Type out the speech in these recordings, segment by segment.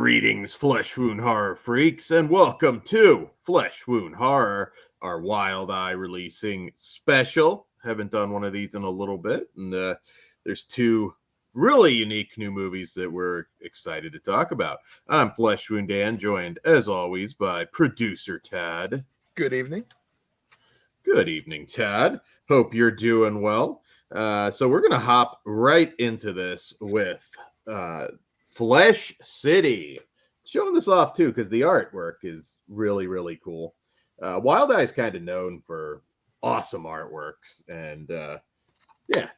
Greetings, Flesh Wound Horror freaks, and welcome to Flesh Wound Horror, our Wild Eye releasing special. Haven't done one of these in a little bit, and there's two really unique new movies that we're excited to talk about. I'm Flesh Wound Dan, joined as always by producer Todd. Good evening. Good evening, Todd. Hope you're doing well. So we're going to hop right into this with Flesh City. Showing this off, too, because the artwork is really, really cool. Wild Eye is kind of known for awesome artworks. And, yeah,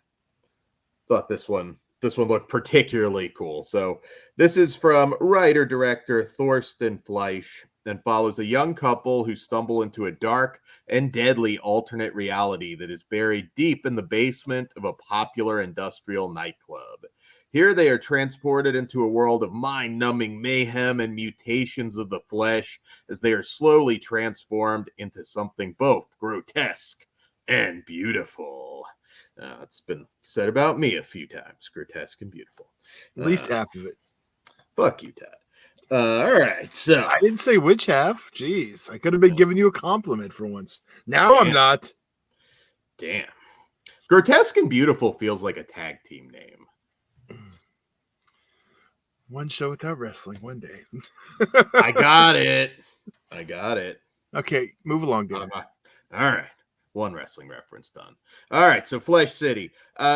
thought this one looked particularly cool. So this is from writer-director Thorsten Fleisch and follows a young couple who stumble into a dark and deadly alternate reality that is buried deep in the basement of a popular industrial nightclub. Here they are transported into a world of mind-numbing mayhem and mutations of the flesh as they are slowly transformed into something both grotesque and beautiful. It's been said about me a few times, grotesque and beautiful. At least half of it. Fuck you, Todd. All right, so I didn't say which half. Jeez, I could have been giving you a compliment for once. Now I'm not. Damn. Grotesque and Beautiful feels like a tag team name. One show without wrestling, one day. I got it. Okay, move along, Dan. All right. One wrestling reference done. All right, so Flesh City.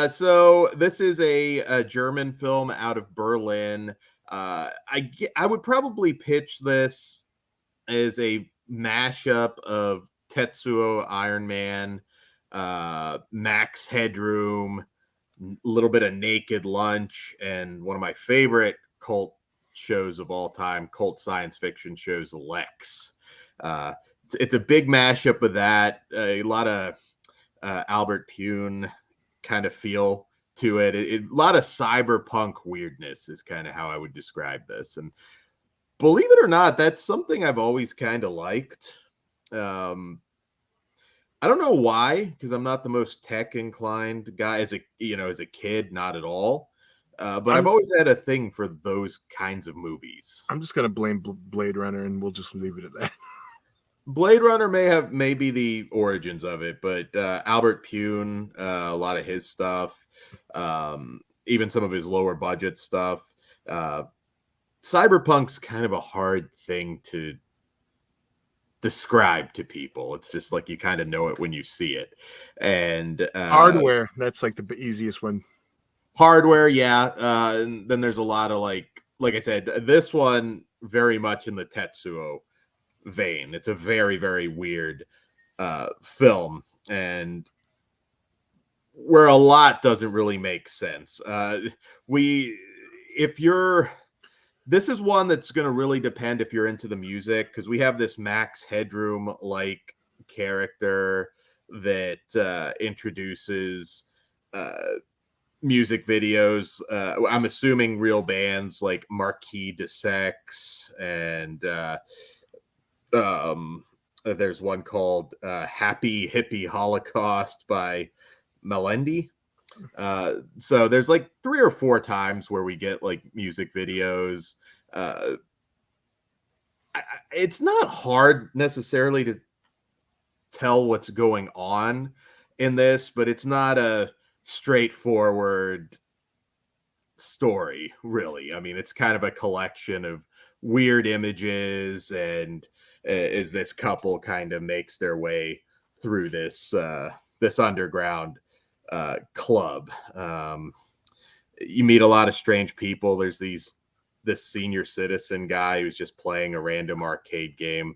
So this is a German film out of Berlin. I would probably pitch this as a mashup of Tetsuo Iron Man, Max Headroom, a little bit of Naked Lunch, and one of my favorite cult shows of all time, cult science fiction shows, Lex. It's a big mashup of that, a lot of Albert Pune kind of feel to it. A lot of cyberpunk weirdness is kind of how I would describe this. And believe it or not, that's something I've always kind of liked. I don't know why, because I'm not the most tech inclined guy as a kid, not at all. But I've always had a thing for those kinds of movies. I'm just gonna blame Blade Runner, and we'll just leave it at that. Blade Runner may be the origins of it, but Albert Pune, a lot of his stuff, even some of his lower budget stuff. Cyberpunk's kind of a hard thing to describe to people. It's just like you kind of know it when you see it. And Hardware, that's like the easiest one. Hardware, yeah. And then there's a lot of like I said, this one very much in the Tetsuo vein. It's a very, very weird film, and where a lot doesn't really make sense. This is one that's going to really depend if you're into the music, because we have this Max Headroom like character that introduces music videos. I'm assuming real bands like Marquis de Sex, and there's one called Happy Hippie Holocaust by Melendi. So there's like 3 or 4 times where we get like music videos. It's not hard necessarily to tell what's going on in this, but it's not a straightforward story, really. I mean, it's kind of a collection of weird images, and as this couple kind of makes their way through this underground club. You meet a lot of strange people. There's this senior citizen guy who's just playing a random arcade game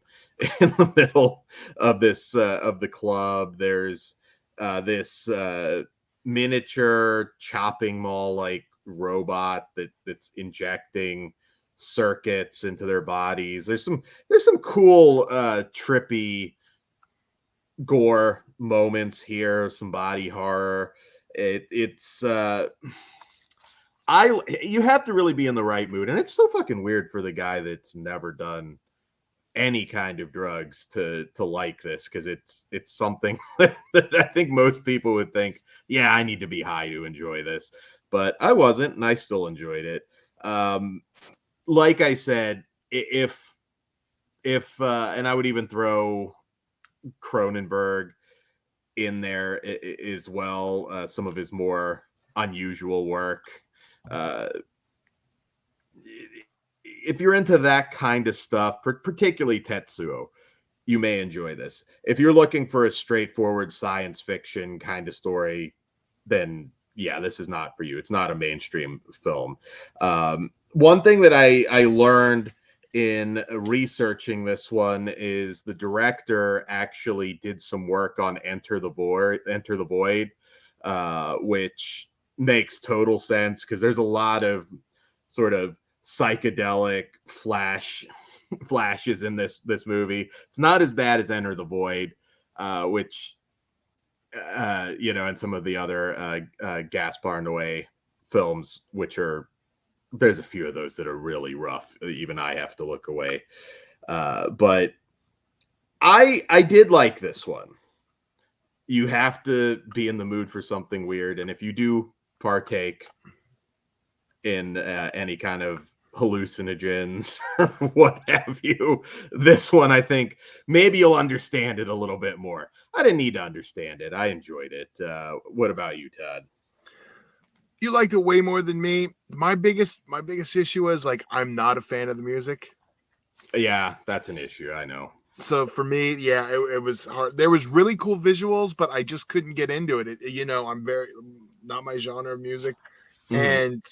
in the middle of this of the club. There's this miniature chopping mall like robot that's injecting circuits into their bodies. There's some cool trippy gore moments here, some body horror. You have to really be in the right mood, and it's so fucking weird for the guy that's never done any kind of drugs to like this, because it's something that I think most people would think, yeah, I need to be high to enjoy this, but I wasn't, and I still enjoyed it. like I said, if and I would even throw Cronenberg in there as well, some of his more unusual work. Uh, if you're into that kind of stuff, particularly Tetsuo, you may enjoy this. If you're looking for a straightforward science fiction kind of story, then yeah, this is not for you. It's not a mainstream film. One thing that I learned in researching this one is the director actually did some work on Enter the Void, which makes total sense because there's a lot of sort of psychedelic flashes in this movie. It's not as bad as Enter the Void, which and some of the other Gaspar Noé films, which are there's a few of those that are really rough. Even I have to look away. But I did like this one. You have to be in the mood for something weird, and if you do partake in any kind of hallucinogens or what have you, this one I think maybe you'll understand it a little bit more. I didn't need to understand it. I enjoyed it. What about you, Todd? You liked it way more than me. My biggest issue is like I'm not a fan of the music. Yeah, that's an issue. I know. So for me, yeah, it was hard. There was really cool visuals, but I just couldn't get into it. I'm very not my genre of music, and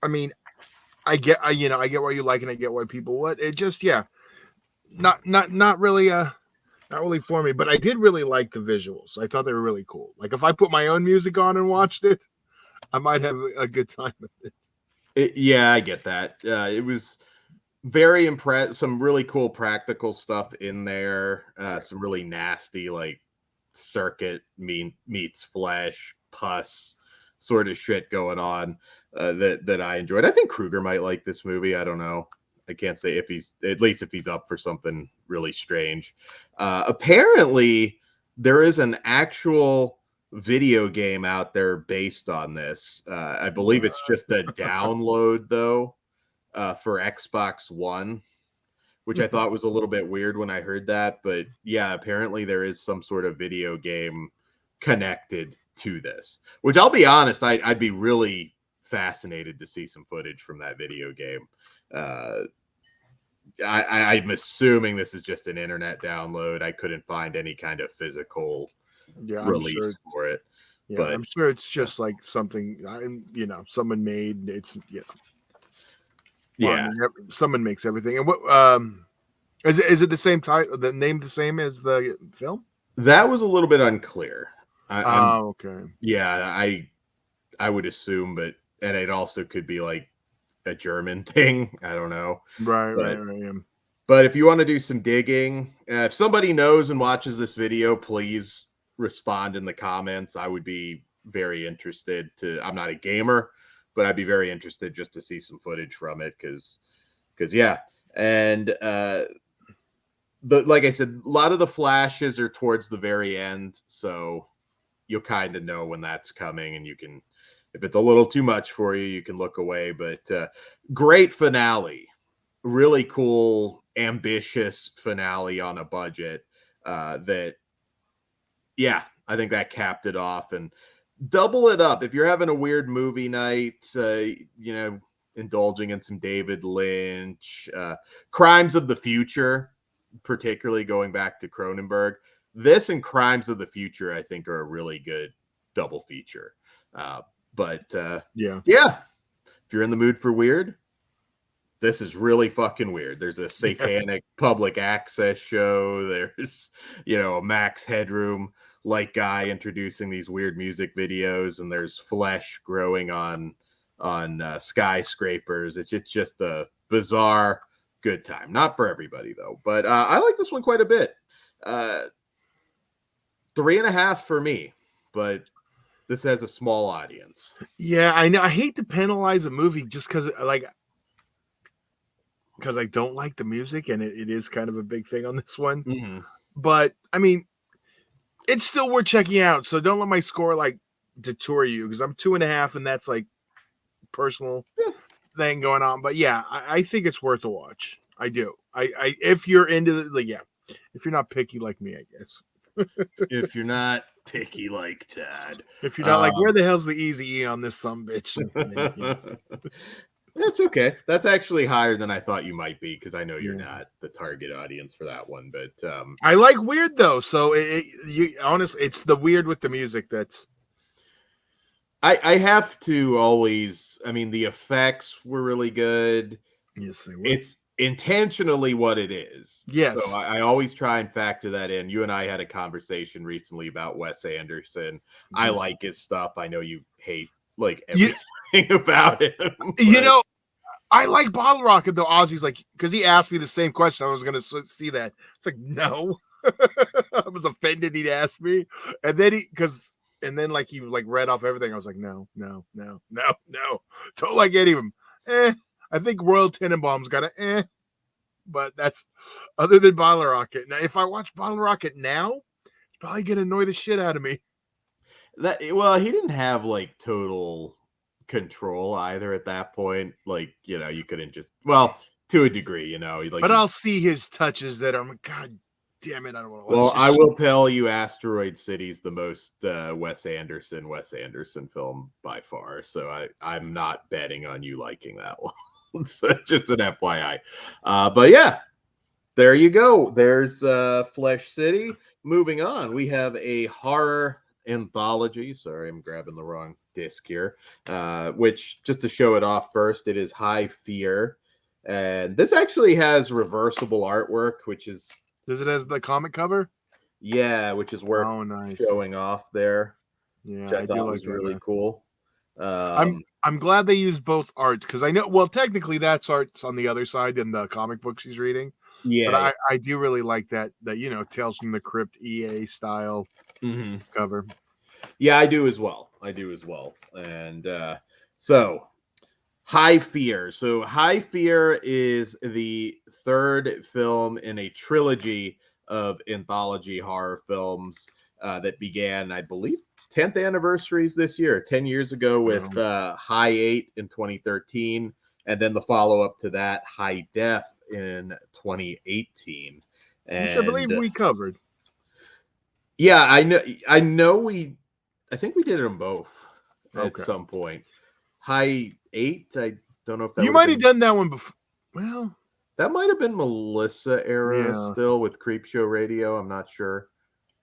I mean, I get why you like it. I get why people would. It just not really not really for me. But I did really like the visuals. I thought they were really cool. Like if I put my own music on and watched it, I might have a good time with it. Yeah, I get that. It was very impressed. Some really cool practical stuff in there. Some really nasty, like circuit meets flesh, pus sort of shit going on that I enjoyed. I think Kruger might like this movie. I don't know. I can't say if he's up for something really strange. Apparently, there is an actual video game out there based on this. I believe it's just a download though for Xbox One, which I thought was a little bit weird when I heard that. But yeah, apparently there is some sort of video game connected to this, which I'll be honest, I'd be really fascinated to see some footage from that video game. I'm assuming this is just an internet download. I couldn't find any kind of physical release for it. Yeah, but I'm sure it's just like something someone made. It's yeah, someone makes everything. And what is it the same title? The name the same as the film? that was a little bit unclear. Okay. Yeah, I would assume, and it also could be like a German thing. I don't know. Right. But if you want to do some digging, if somebody knows and watches this video, please respond in the comments. I would be very interested I'm not a gamer, but I'd be very interested just to see some footage from it because yeah. And like I said, a lot of the flashes are towards the very end, so you'll kind of know when that's coming, and you can, if it's a little too much for you, you can look away. But great finale, really cool, ambitious finale on a budget. I think that capped it off, and double it up if you're having a weird movie night. Indulging in some David Lynch, Crimes of the Future, particularly going back to Cronenberg. This and Crimes of the Future, I think, are a really good double feature. If you're in the mood for weird, this is really fucking weird. There's a satanic public access show. There's, a Max Headroom like guy introducing these weird music videos, and there's flesh growing on skyscrapers. It's just a bizarre good time. Not for everybody though, but I like this one quite a bit. 3.5 for me, but this has a small audience. Yeah, I know. I hate to penalize a movie just because I don't like the music, and it is kind of a big thing on this one. Mm-hmm. But I mean, it's still worth checking out. So don't let my score detour you, because I'm 2.5, and that's personal. Yeah. thing going on. But yeah, I think it's worth a watch. I do. I if you're into the yeah, if you're not picky like me, I guess. If you're not picky like Todd. If you're not like, where the hell's the easy E on this bitch? That's okay. That's actually higher than I thought you might be because I know you're Yeah. not the target audience for that one. But I like weird though, so it's the weird with the music that's. I have to always. I mean, the effects were really good. Yes, they were. It's intentionally what it is. Yes. So I always try and factor that in. You and I had a conversation recently about Wes Anderson. I like his stuff. I know you hate like everything about him. You know, I like Bottle Rocket though. Ozzy's like, because he asked me the same question. I was going to see that. It's like, no. I was offended he'd asked me. And then he read off everything. I was like, no. Don't like any of them. I think Royal Tenenbaum's got but that's other than Bottle Rocket. Now, if I watch Bottle Rocket now, it's probably gonna annoy the shit out of me. He didn't have like total control either at that point. Like, you couldn't just to a degree, But I'll see his touches that I'm God damn it, I don't want to watch. Well, I will tell you, Asteroid City's the most Wes Anderson film by far. So I'm not betting on you liking that one. So just an FYI. But yeah, there you go. There's Flesh City. Moving on, we have a horror anthology. Sorry, I'm grabbing the wrong disc here. Which, just to show it off first, it is High Fear. And this actually has reversible artwork, which is... Does it has the comic cover? Yeah, which is worth showing off there. Yeah, which I thought was really cool. I'm glad they used both arts because I know. Well, technically, that's art's on the other side in the comic book she's reading. Yeah, but I do really like that Tales from the Crypt EA style cover. Yeah, I do as well. And so High Fear. So High Fear is the third film in a trilogy of anthology horror films that began, I believe, 10th anniversaries this year, 10 years ago with High 8 in 2013, and then the follow-up to that, High Def, in 2018. And which I believe we covered. Yeah, I think we did them both at some point. High 8, I don't know if that you might have done that one before. Well, that might have been Melissa era still with Creepshow Radio. I'm not sure.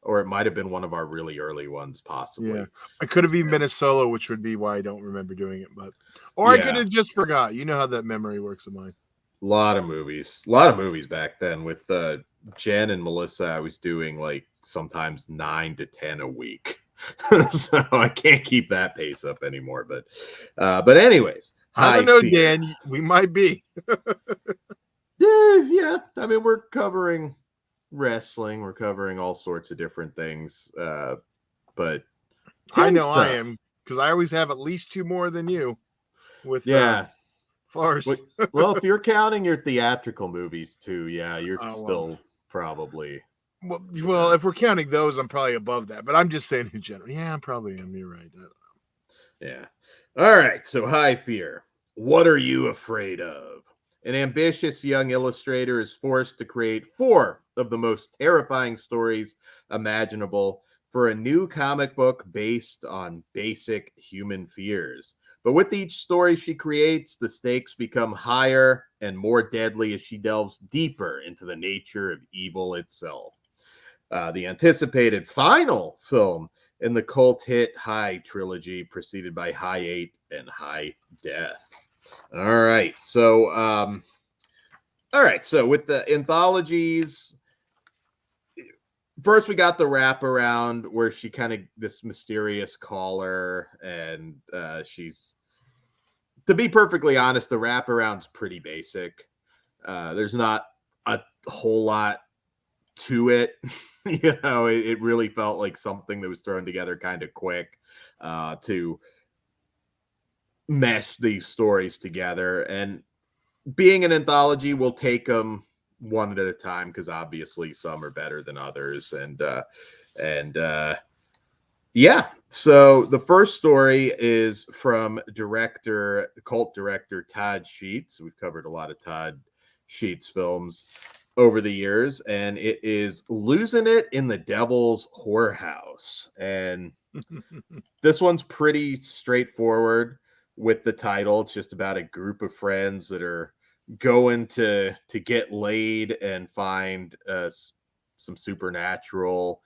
Or it might have been one of our really early ones, possibly. Yeah. I could have even been a solo, which would be why I don't remember doing it. I could have just forgot. You know how that memory works of mine. A lot of movies back then. With Jen and Melissa, I was doing like sometimes 9 to 10 a week. So I can't keep that pace up anymore. But anyways. I don't know, Dan. We might be. Yeah. I mean, we're covering wrestling, we're covering all sorts of different things, but I know I am because I always have at least 2 more than you with farce. Well, if you're counting your theatrical movies too, you're still probably well, if we're counting those, I'm probably above that, but I'm just saying in general. I probably am. You're right. I don't know. Yeah. All right, so High Fear. What are you afraid of? An ambitious young illustrator is forced to create 4 of the most terrifying stories imaginable for a new comic book based on basic human fears. But with each story she creates, the stakes become higher and more deadly as she delves deeper into the nature of evil itself. The anticipated final film in the cult hit High trilogy, preceded by High 8 and High Death. All right. So with the anthologies, first we got the wraparound where she kind of this mysterious caller, and she's, to be perfectly honest, the wraparound's pretty basic. There's not a whole lot to it. It really felt like something that was thrown together kind of quick to mesh these stories together. And being an anthology, we'll take them one at a time because obviously some are better than others. And Yeah. So the first story is from cult director Todd Sheets. We've covered a lot of Todd Sheets films over the years, and it is Losing It in the Devil's Whorehouse. And this one's pretty straightforward with the title. It's just about a group of friends that are going to get laid and find some supernatural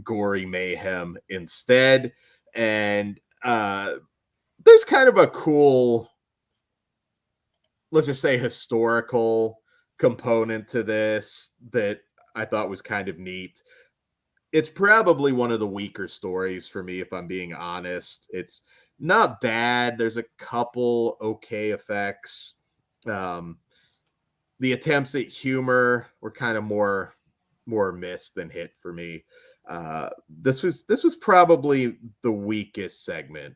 gory mayhem instead. And there's kind of a cool, let's just say, historical component to this that I thought was kind of neat. It's probably one of the weaker stories for me, if I'm being honest. It's not bad. There's a couple okay effects. Um, the attempts at humor were kind of more miss than hit for me. This was probably the weakest segment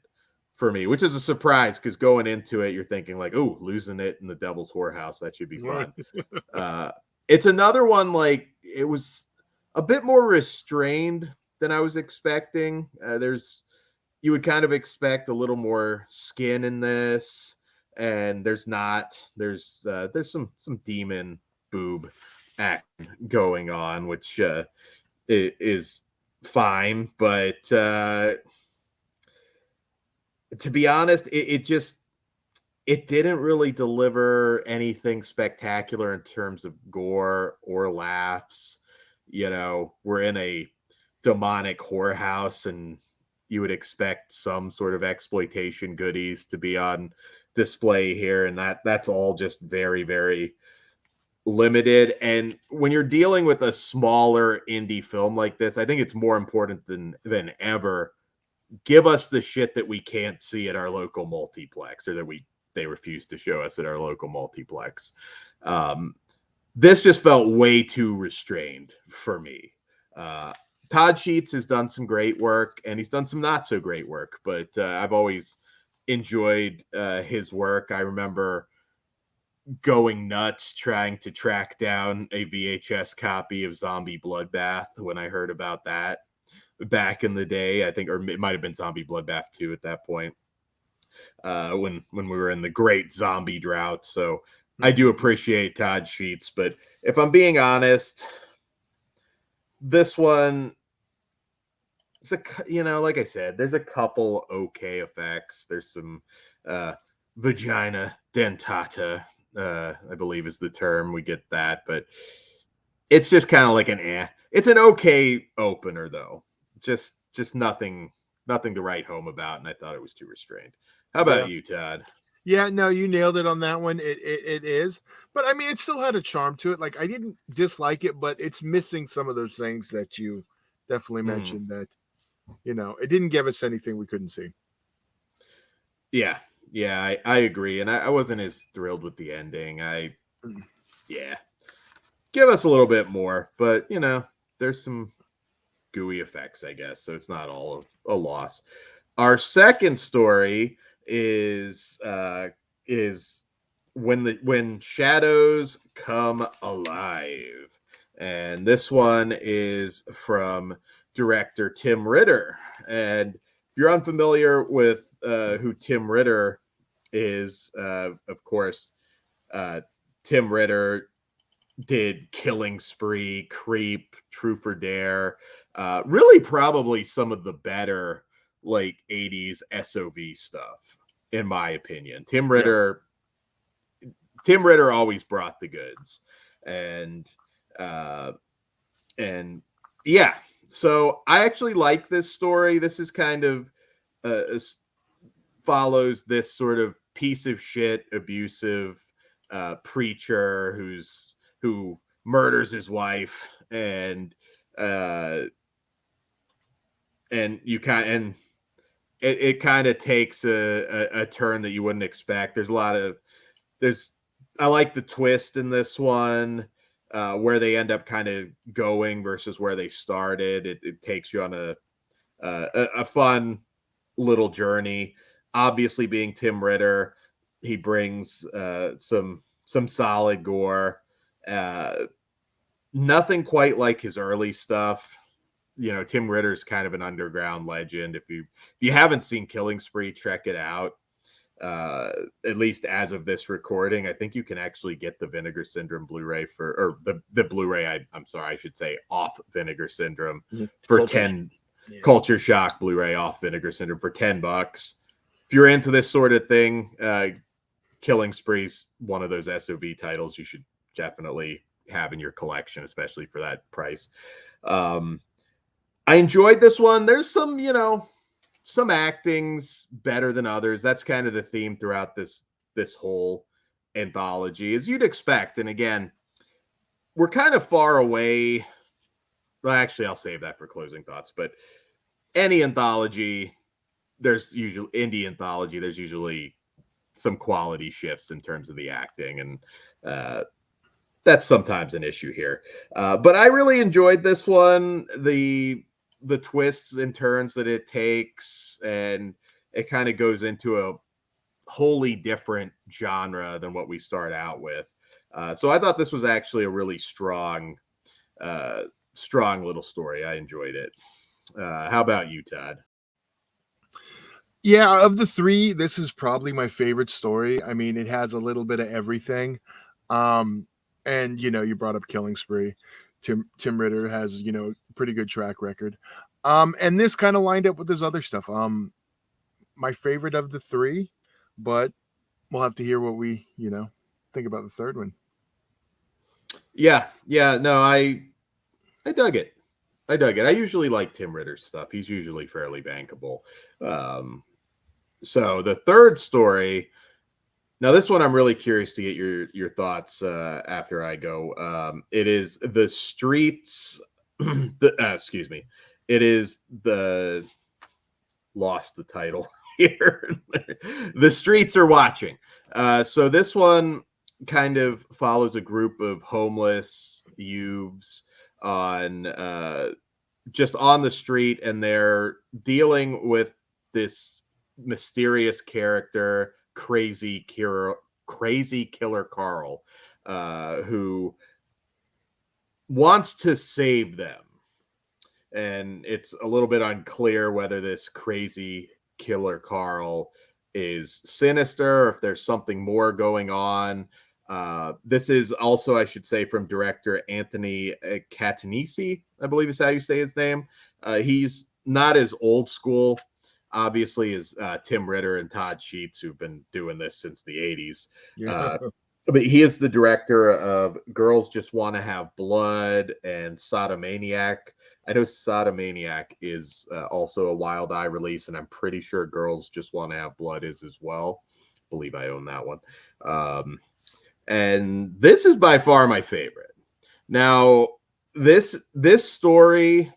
for me, which is a surprise because going into it, you're thinking like, "Oh, losing it in the Devil's Whorehouse, that should be Right. fun." Uh, it's another one like it was a bit more restrained than I was expecting. There's you would kind of expect a little more skin in this, and there's not. There's some demon boob act going on, which is fine, but to be honest, it didn't really deliver anything spectacular in terms of gore or laughs. We're in a demonic whorehouse, and you would expect some sort of exploitation goodies to be on display here, and that's all just very, very limited. And when you're dealing with a smaller indie film like this, I think it's more important than ever, give us the shit that we can't see at our local multiplex, or that they refuse to show us at our local multiplex. Um, this just felt way too restrained for me. Uh, Todd Sheets has done some great work, and he's done some not so great work, but I've always enjoyed his work. I remember going nuts trying to track down a VHS copy of Zombie Bloodbath when I heard about that back in the day. I think, or it might have been Zombie Bloodbath 2 at that point, when we were in the great zombie drought. So I do appreciate Todd Sheets, but if I'm being honest, this one, like I said, there's a couple okay effects. There's some vagina dentata, I believe is the term. We get that, but it's just kind of like It's an okay opener though. Just nothing to write home about, and I thought it was too restrained. How about Yeah. you, Todd? Yeah, no, you nailed it on that one. It is, but I mean, it still had a charm to it. Like I didn't dislike it, but it's missing some of those things that you definitely Mm, mentioned. That it didn't give us anything we couldn't see. yeah, yeah, I agree, and I wasn't as thrilled with the ending. Mm. Yeah, give us a little bit more, but there's some gooey effects, I guess, so it's not all a loss. Our second story is when shadows come alive, and this one is from director Tim Ritter. And if you're unfamiliar with who Tim Ritter is, of course, uh, Tim Ritter did Killing Spree, Creep, True for Dare. Really, probably some of the better like 80s SOV stuff, in my opinion. Yeah, Tim Ritter always brought the goods. And uh and yeah, so I actually like this story. This is kind of follows this sort of piece of shit, abusive preacher who murders his wife, uh and you kind and it kind of takes a turn that you wouldn't expect. There's I like the twist in this one, where they end up kind of going versus where they started. It takes you on a fun little journey. Obviously, being Tim Ritter, he brings some solid gore. Uh, Nothing quite like his early stuff. Tim Ritter's kind of an underground legend. If you haven't seen Killing Spree, check it out. At least as of this recording, I think you can actually get the Vinegar Syndrome Blu-ray or the Blu-ray. I'm sorry, I should say off Vinegar Syndrome for Culture Shock Blu-ray off Vinegar Syndrome for $10. If you're into this sort of thing, Killing Spree's one of those SOV titles you should definitely have in your collection, especially for that price. I enjoyed this one. There's some acting's better than others. That's kind of the theme throughout this whole anthology, as you'd expect. And again, we're kind of far away. Well, actually, I'll save that for closing thoughts. But any anthology, there's usually some quality shifts in terms of the acting, and that's sometimes an issue here. But I really enjoyed this one. The twists and turns that it takes, and it kind of goes into a wholly different genre than what we start out with. So I thought this was actually a really strong little story. I enjoyed it. How about you, Todd? Yeah, of the three, this is probably my favorite story. I mean, it has a little bit of everything. And you brought up Killing Spree. Tim Ritter has, pretty good track record. And this kind of lined up with his other stuff. My favorite of the three, but we'll have to hear what we, think about the third one. Yeah. No, I dug it. I usually like Tim Ritter's stuff. He's usually fairly bankable. So the third story. Now, this one I'm really curious to get your thoughts after I go. It is The Streets. Excuse me. It is lost the title here. The Streets Are Watching. So this one kind of follows a group of homeless youths just on the street, and they're dealing with this mysterious character, crazy killer Carl, who wants to save them. And it's a little bit unclear whether this crazy killer Carl is sinister, or if there's something more going on. This is also, I should say, from director Anthony Catanese, I believe is how you say his name. He's not as old school, obviously, as Tim Ritter and Todd Sheets, who've been doing this since the 80s. But he is the director of Girls Just Want to Have Blood and Sodomaniac. I know Sodomaniac is also a Wild Eye release, and I'm pretty sure Girls Just Want to Have Blood is as well. I believe I own that one. And this is by far my favorite. Now, this story,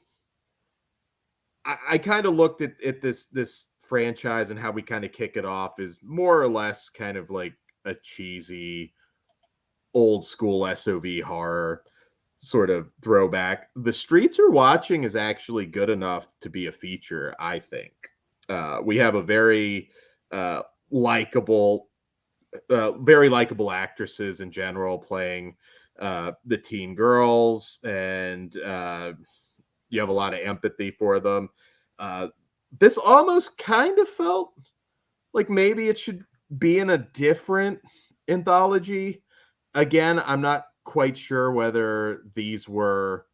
I kind of looked at this franchise and how we kind of kick it off is more or less kind of like a cheesy old school SOV horror sort of throwback. The Streets Are Watching is actually good enough to be a feature, I think. We have a very likable actresses in general playing the teen girls, and you have a lot of empathy for them. This almost kind of felt like maybe it should be in a different anthology. Again, I'm not quite sure whether these were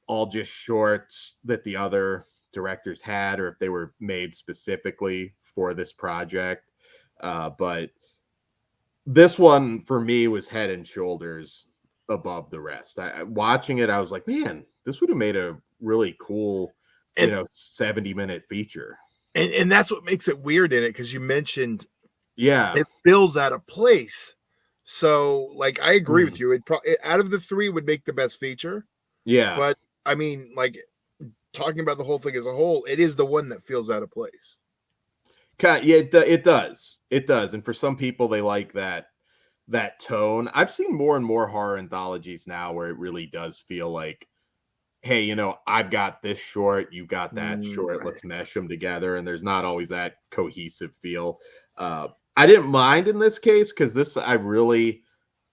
all just shorts that the other directors had, or if they were made specifically for this project. But this one for me was head and shoulders above the rest. Watching it, I was like, man, this would have made a really cool, 70-minute feature. And that's what makes it weird in it, because you mentioned, it feels out of place. So, like, I agree with you. It out of the three would make the best feature. Yeah. But, I mean, like, talking about the whole thing as a whole, it is the one that feels out of place. Yeah, it does. It does. And for some people, they like that tone. I've seen more and more horror anthologies now where it really does feel like, hey, I've got this short, you got that short, right. Let's mesh them together. And there's not always that cohesive feel. I didn't mind in this case, because this, I really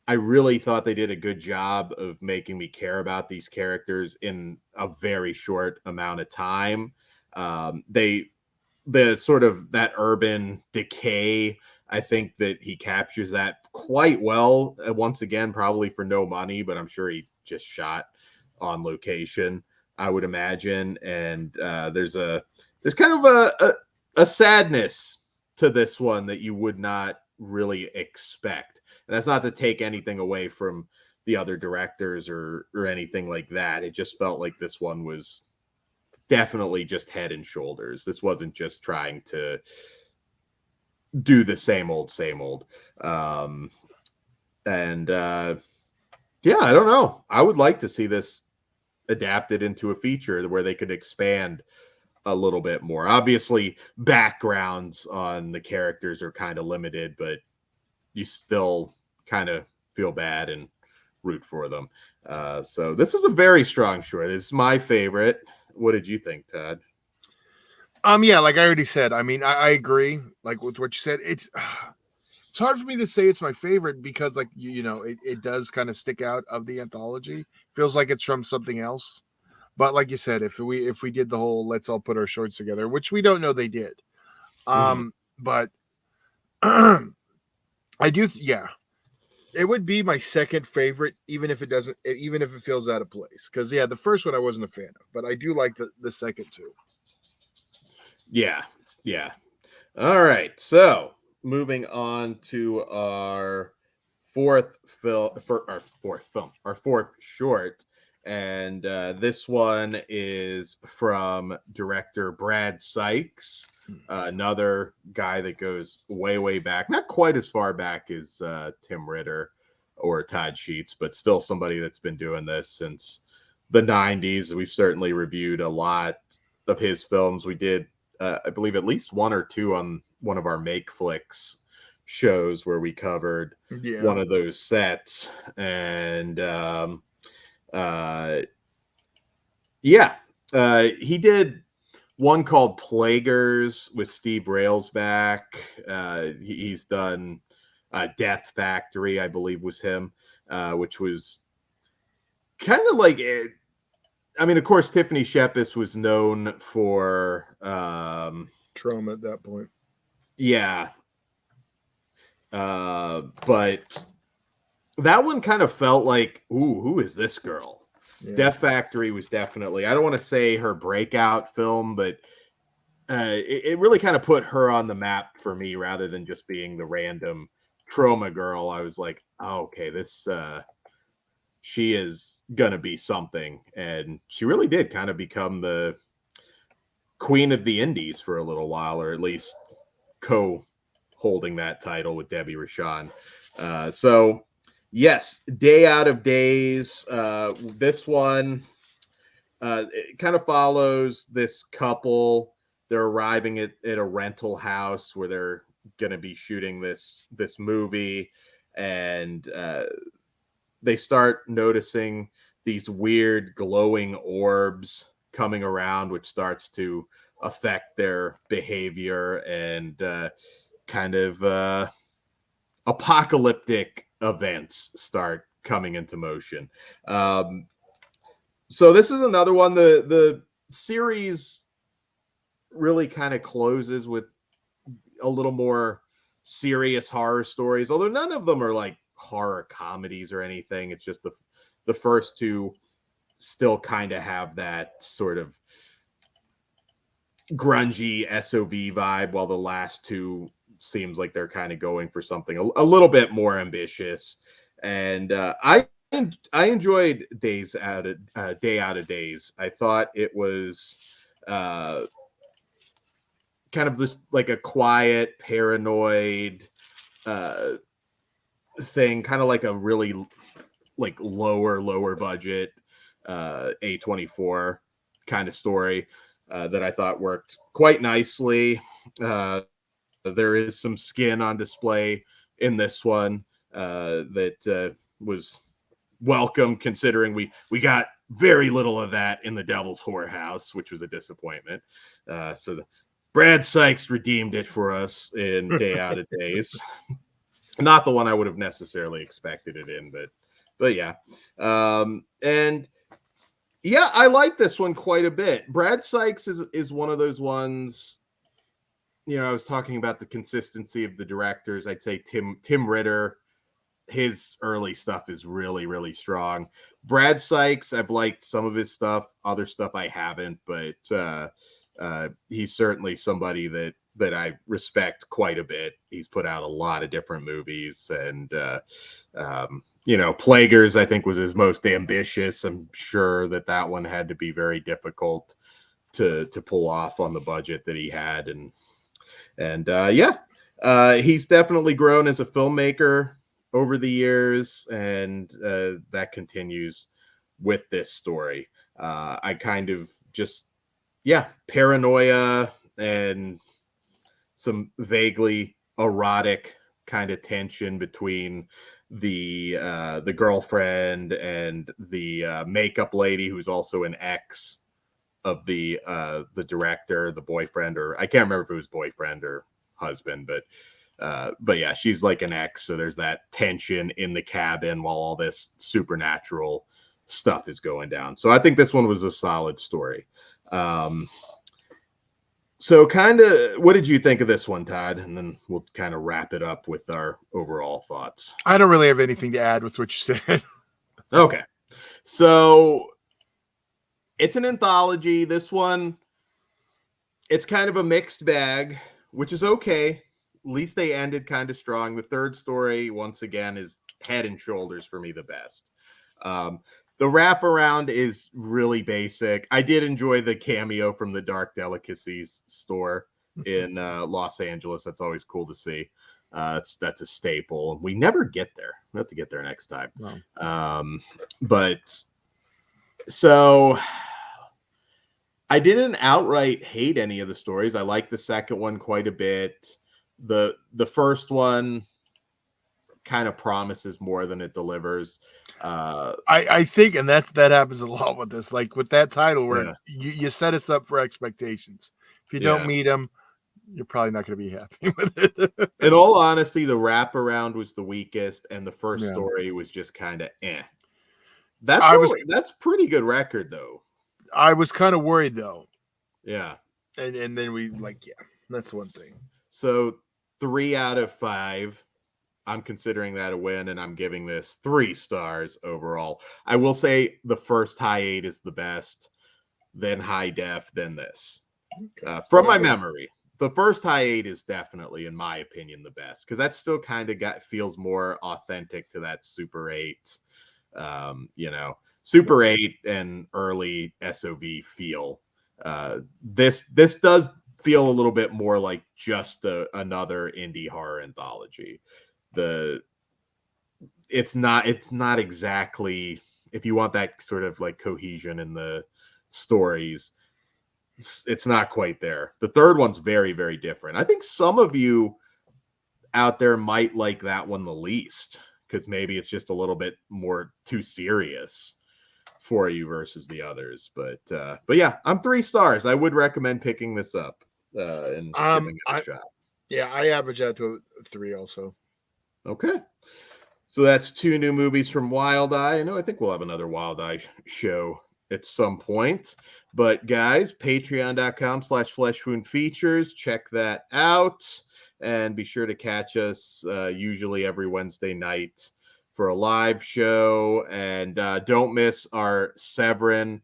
I really thought they did a good job of making me care about these characters in a very short amount of time. They the sort of that urban decay, I think that he captures that quite well. Once again, probably for no money, but I'm sure he just shot on location, I would imagine. And there's kind of a sadness to this one that you would not really expect. And that's not to take anything away from the other directors or anything like that. It just felt like this one was definitely just head and shoulders. This wasn't just trying to do the same old, same old. Um, and yeah, I don't know. I would like to see this adapted into a feature where they could expand a little bit more. Obviously, backgrounds on the characters are kind of limited, but you still kind of feel bad and root for them. So this is a very strong short. This is my favorite. What did you think, Todd? Yeah, like I already said, I mean, I agree, like with what you said. It's hard for me to say it's my favorite because, like, you know, it does kind of stick out of the anthology. Feels like it's from something else. But like you said, if we did the whole let's all put our shorts together, which we don't know they did. But I do, yeah. It would be my second favorite, even if it feels out of place. Because yeah, the first one I wasn't a fan of, but I do like the second two. Yeah, yeah. All right. So moving on to our our fourth short, and this one is from director Brad Sykes, another guy that goes way, way back, not quite as far back as Tim Ritter or Todd Sheets, but still somebody that's been doing this since the 90s. We've certainly reviewed a lot of his films. We did I believe at least one or two on one of our Make Flicks shows where we covered one of those sets. And he did one called Plaguers with Steve Railsback. He's done Death Factory, I believe was him, which was kind of like it. I mean, of course, Tiffany Shepis was known for Trauma at that point. Yeah. But that one kind of felt like, ooh, who is this girl? Yeah. Death Factory was definitely, I don't want to say her breakout film, but it really kind of put her on the map for me rather than just being the random trauma girl. I was like, oh, okay, this she is gonna be something. And she really did kind of become the queen of the indies for a little while, or at least co-holding that title with Debbie Rochon. So yes, Day Out of Days. This one it kind of follows this couple. They're arriving at a rental house where they're going to be shooting this movie, and they start noticing these weird glowing orbs coming around, which starts to affect their behavior, and kind of apocalyptic events start coming into motion. So this is another one. The series really kind of closes with a little more serious horror stories, although none of them are like horror comedies or anything. It's just the first two still kind of have that sort of grungy SOV vibe, while the last two seems like they're kind of going for something a little bit more ambitious. And I enjoyed Day Out of Days. I thought it was kind of just like a quiet, paranoid thing, kind of like a really like lower budget A24 kind of story that I thought worked quite nicely. There is some skin on display in this one that was welcome, considering we got very little of that in The Devil's Whorehouse, which was a disappointment. So Brad Sykes redeemed it for us in Day Out of Days. Not the one I would have necessarily expected it in, but yeah. And yeah, I like this one quite a bit. Brad Sykes is one of those ones. I was talking about the consistency of the directors. I'd say Tim Ritter, his early stuff is really, really strong. Brad Sykes, I've liked some of his stuff, other stuff I haven't, but he's certainly somebody that I respect quite a bit. He's put out a lot of different movies, and Plaguers, I think, was his most ambitious. I'm sure that one had to be very difficult to pull off on the budget that he had, and he's definitely grown as a filmmaker over the years, and that continues with this story. I kind of just, paranoia and some vaguely erotic kind of tension between the girlfriend and the makeup lady, who's also an ex of the director, the boyfriend, or I can't remember if it was boyfriend or husband, but yeah, she's like an ex, so there's that tension in the cabin while all this supernatural stuff is going down. So I think this one was a solid story. So kind of, what did you think of this one, Todd? And then we'll kind of wrap it up with our overall thoughts. I don't really have anything to add with what you said. Okay. So it's an anthology. This one, it's kind of a mixed bag, which is okay. At least they ended kind of strong. The third story, once again, is head and shoulders for me the best. The wraparound is really basic. I did enjoy the cameo from the Dark Delicacies store in Los Angeles. That's always cool to see. That's a staple. We never get there. We have to get there next time. Wow. But so I didn't outright hate any of the stories. I like the second one quite a bit. The first one kind of promises more than it delivers. I think, and that happens a lot with this, like with that title, where you set us up for expectations. If you don't meet them, you're probably not going to be happy with it. In all honesty, the wraparound was the weakest, and the first story was just kind of eh. That's pretty good record, though. I was kind of worried, though. Yeah. And then we that's one thing. So 3 out of 5. I'm considering that a win, and I'm giving this 3 stars overall. I will say the first high 8 is the best, then high def, then this. From my memory, the first high 8 is definitely, in my opinion, the best, because that still kind of feels more authentic to that Super 8, Super 8 and early SOV feel. This does feel a little bit more like just another indie horror anthology. It's not exactly, if you want that sort of like cohesion in the stories, it's not quite there. The third one's very, very different. I think some of you out there might like that one the least, because maybe it's just a little bit more too serious for you versus the others. But yeah, I'm 3 stars. I would recommend picking this up and giving it a shot. Yeah, I average out to a 3 also. Okay. So that's 2 new movies from Wild Eye. I think we'll have another Wild Eye show at some point. But guys, patreon.com/fleshwoundfeatures. Check that out. And be sure to catch us usually every Wednesday night for a live show. And don't miss our Severin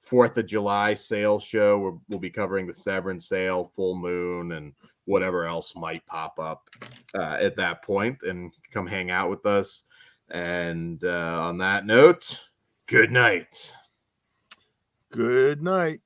4th of July sale show. We'll be covering the Severin sale, full moon, and whatever else might pop up at that point, and come hang out with us. And on that note, good night. Good night.